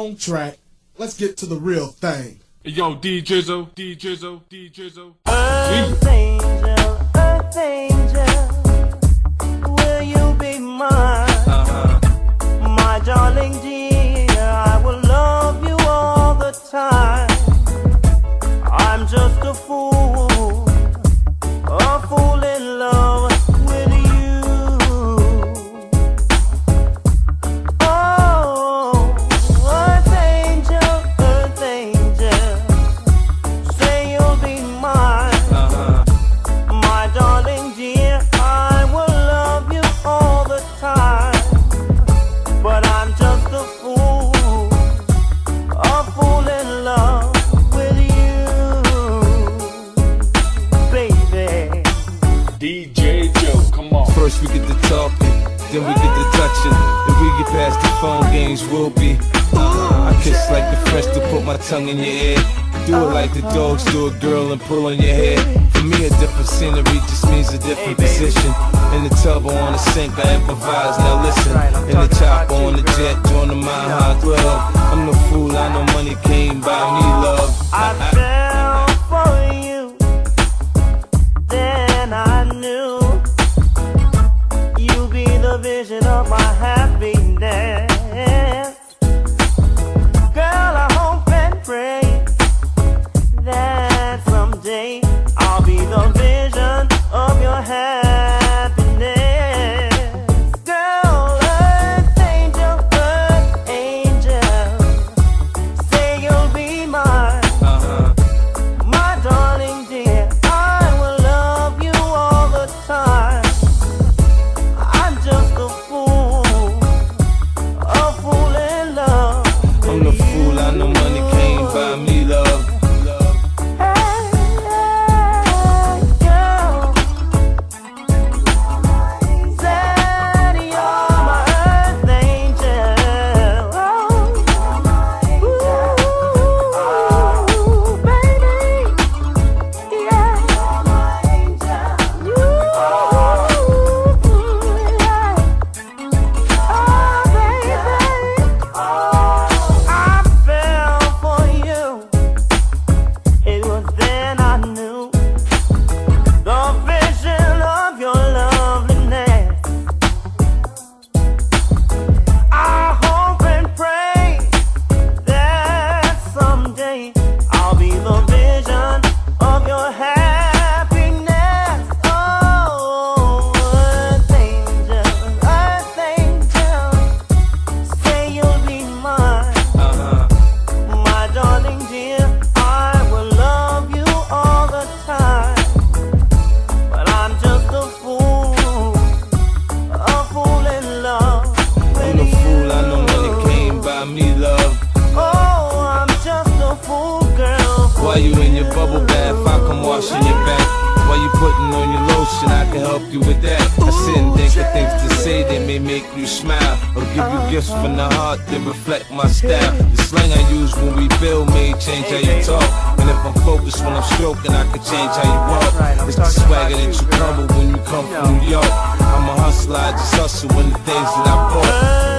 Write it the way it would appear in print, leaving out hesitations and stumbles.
wrong track. Let's get to the real thing. Yo, D Jizzle, D Jizzle, D Jizzle. Earth angel, will you be mine? My darling dear, I will love you all the time. I'm just a fool in love with you. Oh, earth angel, say you'll be mine. My darling dear, I will love you all the time. But I'm just a fool in love with you, baby. DJ Joe, come on. First we get to talking, then we get to touching. If we get past the phone games, we'll be. I kiss like the French to put my tongue in your ear. Do it like the dogs do a girl and pull on your hair. For me a different scenery just means a different position. In the tub or on the sink I improvise, now listen. In the chopper on the jet, join the Mile High Club. I'm the fool, I know money came by me, love. I fell for you, then I knew you'd be the vision of my happiness. Girl, I hope and pray that someday I'll be the vision of your happiness. Girl, earth angel, say you'll be mine. My darling dear, I will love you all the time. I'm just a fool in love. I'm the fool, I know money came by me, love. Why you in your bubble bath? I come washing your back. Why you putting on your lotion? I can help you with that. I sit and think of things to say that may make you smile, or give you gifts from the heart that reflect my style. The slang I use when we build may change how you talk, and if I'm focused when I'm stroking, I can change how you walk. It's the swagger that you crumble when you come from New York. I'm a hustler, I just hustle when the things that I bought.